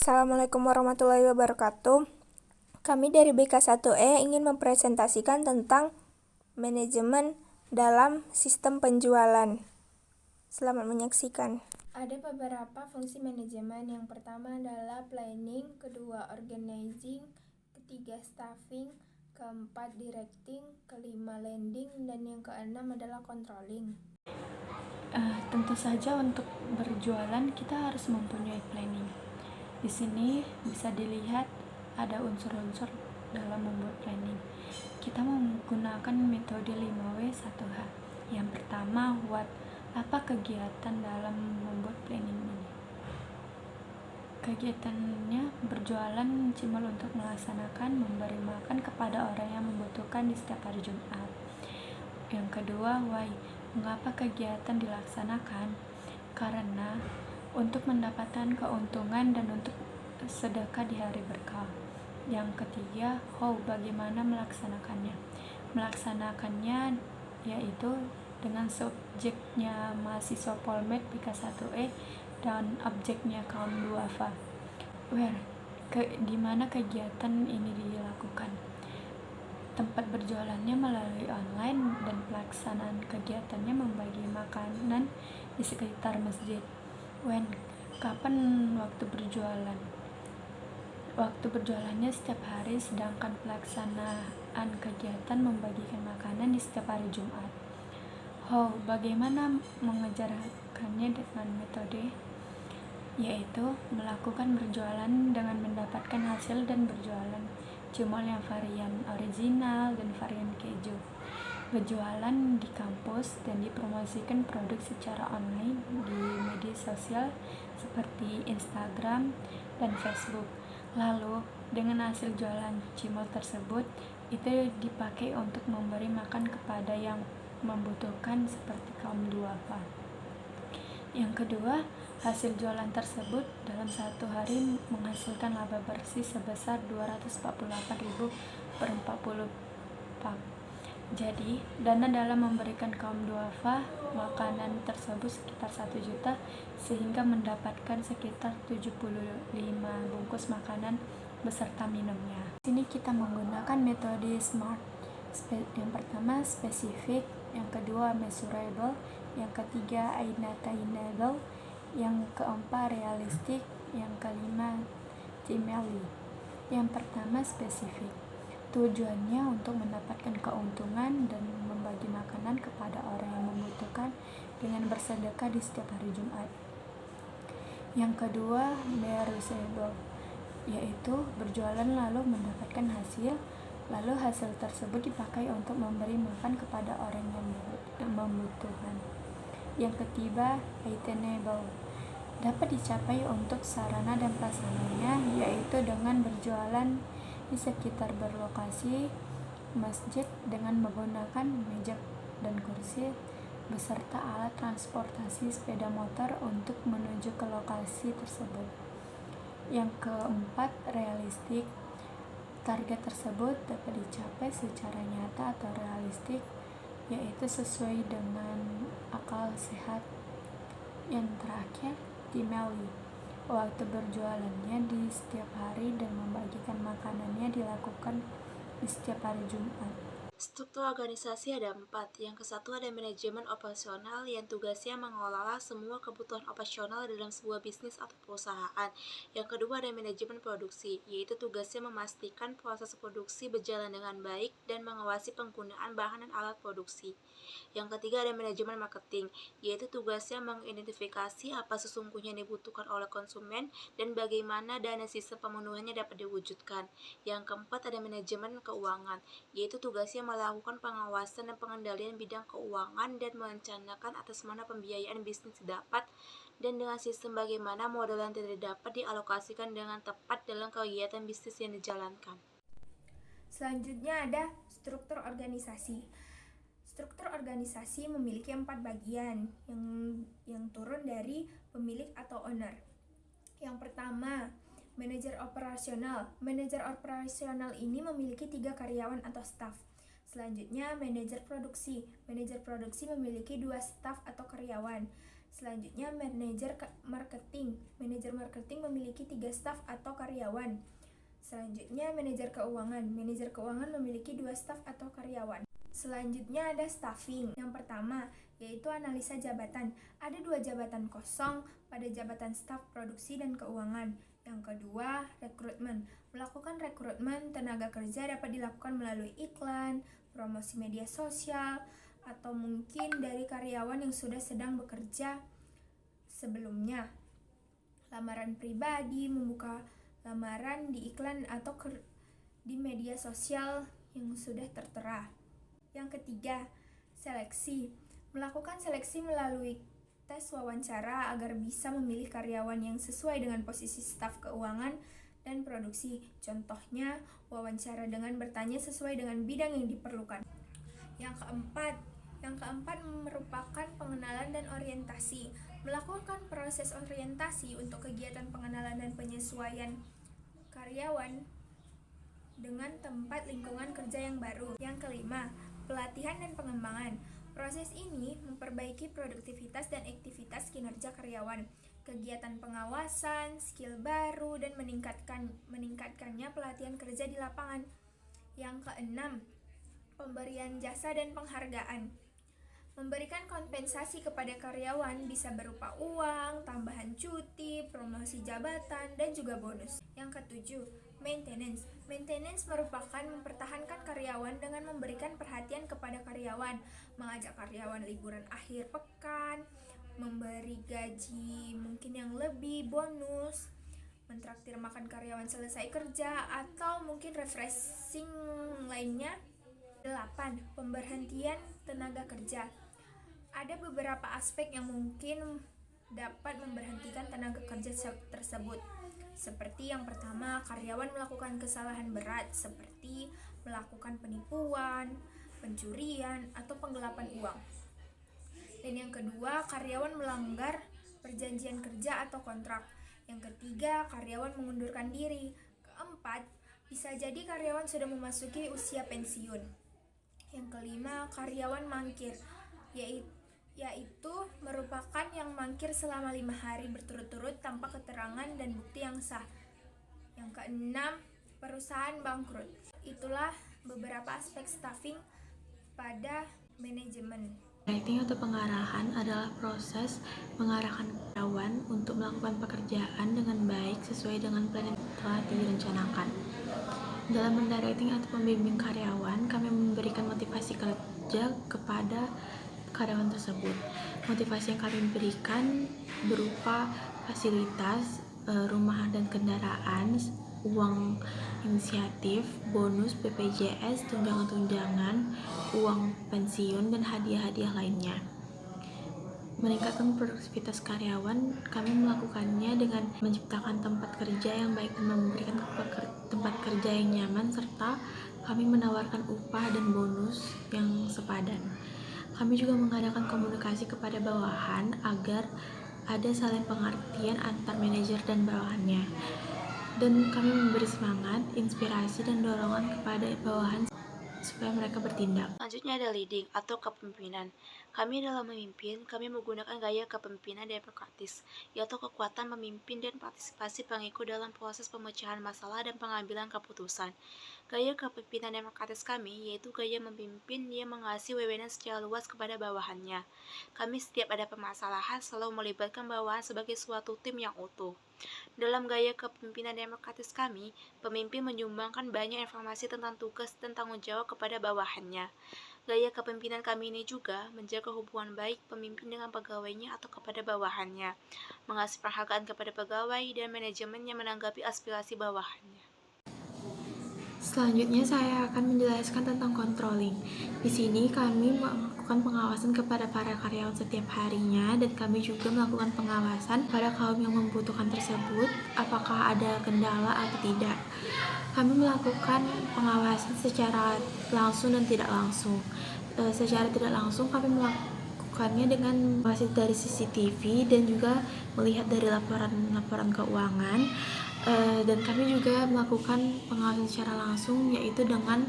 Assalamualaikum warahmatullahi wabarakatuh. Kami dari BK1E ingin mempresentasikan tentang manajemen dalam sistem penjualan. Selamat menyaksikan. Ada beberapa fungsi manajemen. Yang pertama adalah planning, kedua organizing, ketiga staffing, keempat directing, kelima landing, dan yang keenam adalah controlling. Tentu saja untuk berjualan kita harus mempunyai planning. Di sini bisa dilihat ada unsur-unsur dalam membuat planning. Kita menggunakan metode 5W1H. Yang pertama, what? Apa kegiatan dalam membuat planning ini? Kegiatannya berjualan cimol untuk melaksanakan memberi makan kepada orang yang membutuhkan di setiap hari Jumat. Yang kedua, why? Mengapa kegiatan dilaksanakan? Karena untuk mendapatkan keuntungan dan untuk sedekah di hari berkah. Yang ketiga, how? Bagaimana melaksanakannya? Melaksanakannya yaitu dengan subjeknya mahasiswa Polmed BK1E dan objeknya kaum duafa. Where? Di mana kegiatan ini dilakukan? Tempat berjualannya melalui online dan pelaksanaan kegiatannya membagi makanan di sekitar masjid. When? Kapan waktu berjualan? Waktu berjualannya setiap hari, sedangkan pelaksanaan kegiatan membagikan makanan di setiap hari Jumat. How? Bagaimana mengejarkannya dengan metode? Yaitu melakukan berjualan dengan mendapatkan hasil dan berjualan cimol yang varian original dan varian keju. Berjualan di kampus dan dipromosikan produk secara online di media sosial seperti Instagram dan Facebook. Lalu dengan hasil jualan cimol tersebut itu dipakai untuk memberi makan kepada yang membutuhkan seperti kaum duafa. Yang kedua, hasil jualan tersebut dalam satu hari menghasilkan laba bersih sebesar 248.000 per 40 pak. Jadi, dana dalam memberikan kaum duafa makanan tersebut sekitar 1 juta sehingga mendapatkan sekitar 75 bungkus makanan beserta minumnya. Di sini kita menggunakan metode SMART. Yang pertama specific, yang kedua measurable, yang ketiga attainable, yang keempat realistic, yang kelima timely. Yang pertama spesifik. Tujuannya untuk mendapatkan keuntungan dan membagi makanan kepada orang yang membutuhkan dengan bersedekah di setiap hari Jumat. Yang kedua measurable, yaitu berjualan lalu mendapatkan hasil, lalu hasil tersebut dipakai untuk memberi makan kepada orang yang membutuhkan. Yang ketiga attainable, dapat dicapai untuk sarana dan prasarananya, yaitu dengan berjualan di sekitar berlokasi masjid dengan menggunakan meja dan kursi beserta alat transportasi sepeda motor untuk menuju ke lokasi tersebut. Yang keempat realistik, target tersebut dapat dicapai secara nyata atau realistik, yaitu sesuai dengan akal sehat. Yang terakhir timely, waktu berjualannya di setiap hari dan membagikan makanannya dilakukan di setiap hari Jumat. Struktur organisasi ada 4. Yang kesatu ada manajemen operasional yang tugasnya mengelola semua kebutuhan operasional dalam sebuah bisnis atau perusahaan. Yang kedua ada manajemen produksi, yaitu tugasnya memastikan proses produksi berjalan dengan baik dan mengawasi penggunaan bahan dan alat produksi. Yang ketiga ada manajemen marketing, yaitu tugasnya mengidentifikasi apa sesungguhnya yang dibutuhkan oleh konsumen dan bagaimana dana sistem pemenuhannya dapat diwujudkan. Yang keempat ada manajemen keuangan, yaitu tugasnya melakukan pengawasan dan pengendalian bidang keuangan dan merencanakan atas mana pembiayaan bisnis didapat dan dengan sistem bagaimana modal yang tidak dapat dialokasikan dengan tepat dalam kegiatan bisnis yang dijalankan. Selanjutnya ada struktur organisasi. Struktur organisasi memiliki 4 bagian yang turun dari pemilik atau owner. Yang pertama, manajer operasional. Manajer operasional ini memiliki 3 karyawan atau staf. Selanjutnya, manajer produksi. Manajer produksi memiliki 2 staf atau karyawan. Selanjutnya, manajer marketing. Manajer marketing memiliki 3 staf atau karyawan. Selanjutnya, manajer keuangan. Manajer keuangan memiliki 2 staf atau karyawan. Selanjutnya ada staffing. Yang pertama, yaitu analisa jabatan. Ada 2 jabatan kosong pada jabatan staf produksi dan keuangan. Yang kedua, rekrutmen. Melakukan rekrutmen tenaga kerja dapat dilakukan melalui iklan, promosi media sosial, atau mungkin dari karyawan yang sudah sedang bekerja sebelumnya. Lamaran pribadi, membuka lamaran di iklan atau di media sosial yang sudah tertera. Yang ketiga, seleksi. Melakukan seleksi melalui tes wawancara agar bisa memilih karyawan yang sesuai dengan posisi staf keuangan dan produksi. Contohnya, wawancara dengan bertanya sesuai dengan bidang yang diperlukan. Yang keempat merupakan pengenalan dan orientasi. Melakukan proses orientasi untuk kegiatan pengenalan dan penyesuaian karyawan dengan tempat lingkungan kerja yang baru. Yang kelima, pelatihan dan pengembangan. Proses ini memperbaiki produktivitas dan aktivitas kinerja karyawan. Kegiatan pengawasan, skill baru, dan meningkatkannya pelatihan kerja di lapangan. Yang keenam, pemberian jasa dan penghargaan. Memberikan kompensasi kepada karyawan bisa berupa uang, tambahan cuti, promosi jabatan, dan juga bonus. Yang ketujuh, maintenance. Maintenance merupakan mempertahankan karyawan dengan memberikan perhatian kepada karyawan, mengajak karyawan liburan akhir pekan, memberi gaji mungkin yang lebih, bonus, mentraktir makan karyawan selesai kerja, atau mungkin refreshing lainnya. 8. Pemberhentian tenaga kerja. Ada beberapa aspek yang mungkin dapat memberhentikan tenaga kerja tersebut. Seperti yang pertama, karyawan melakukan kesalahan berat seperti melakukan penipuan, pencurian, atau penggelapan uang. Dan yang kedua, karyawan melanggar perjanjian kerja atau kontrak. Yang ketiga, karyawan mengundurkan diri. Keempat, bisa jadi karyawan sudah memasuki usia pensiun. Yang kelima, karyawan mangkir, yaitu merupakan yang mangkir selama 5 hari berturut-turut tanpa keterangan dan bukti yang sah. Yang keenam, perusahaan bangkrut. Itulah beberapa aspek staffing pada manajemen. Directing atau pengarahan adalah proses mengarahkan karyawan untuk melakukan pekerjaan dengan baik sesuai dengan plan yang telah direncanakan. Dalam mendirecting atau membimbing karyawan, kami memberikan motivasi kerja kepada karyawan tersebut. Motivasi yang kami berikan berupa fasilitas, rumah dan kendaraan, uang inisiatif, bonus BPJS, tunjangan-tunjangan, uang pensiun, dan hadiah-hadiah lainnya. Meningkatkan produktivitas karyawan, kami melakukannya dengan menciptakan tempat kerja yang baik dan memberikan tempat kerja yang nyaman, serta kami menawarkan upah dan bonus yang sepadan. Kami juga mengadakan komunikasi kepada bawahan agar ada saling pengertian antar manajer dan bawahannya. Dan kami memberi semangat, inspirasi, dan dorongan kepada bawahan supaya mereka bertindak. Selanjutnya ada leading atau kepemimpinan. Kami dalam memimpin, kami menggunakan gaya kepemimpinan demokratis, yaitu kekuatan memimpin dan partisipasi pengikut dalam proses pemecahan masalah dan pengambilan keputusan. Gaya kepemimpinan demokratis kami yaitu gaya memimpin yang mengasih wewenang secara luas kepada bawahannya. Kami setiap ada permasalahan selalu melibatkan bawahan sebagai suatu tim yang utuh. Dalam gaya kepemimpinan demokratis kami, pemimpin menyumbangkan banyak informasi tentang tugas dan tanggung jawab kepada bawahannya. Gaya kepemimpinan kami ini juga menjaga hubungan baik pemimpin dengan pegawainya atau kepada bawahannya, mengasih penghargaan kepada pegawai dan manajemen yang menanggapi aspirasi bawahannya. Selanjutnya saya akan menjelaskan tentang controlling. Di sini kami melakukan pengawasan kepada para karyawan setiap harinya, dan kami juga melakukan pengawasan pada kaum yang membutuhkan tersebut, apakah ada kendala atau tidak. Kami melakukan pengawasan secara langsung dan tidak langsung. Secara tidak langsung kami melakukannya dengan mengawasi dari CCTV dan juga melihat dari laporan keuangan. Dan kami juga melakukan pengawasan secara langsung, yaitu dengan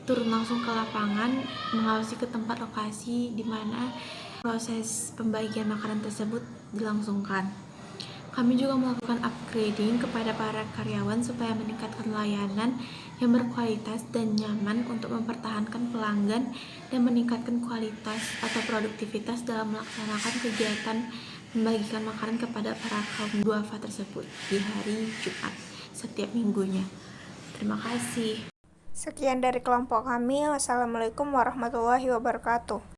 turun langsung ke lapangan, mengawasi ke tempat lokasi di mana proses pembagian makanan tersebut dilangsungkan. Kami juga melakukan upgrading kepada para karyawan supaya meningkatkan layanan yang berkualitas dan nyaman untuk mempertahankan pelanggan dan meningkatkan kualitas atau produktivitas dalam melaksanakan kegiatan membagikan makanan kepada para kaum duafa tersebut di hari Jumat setiap minggunya. Terima kasih. Sekian dari kelompok kami. Wassalamualaikum warahmatullahi wabarakatuh.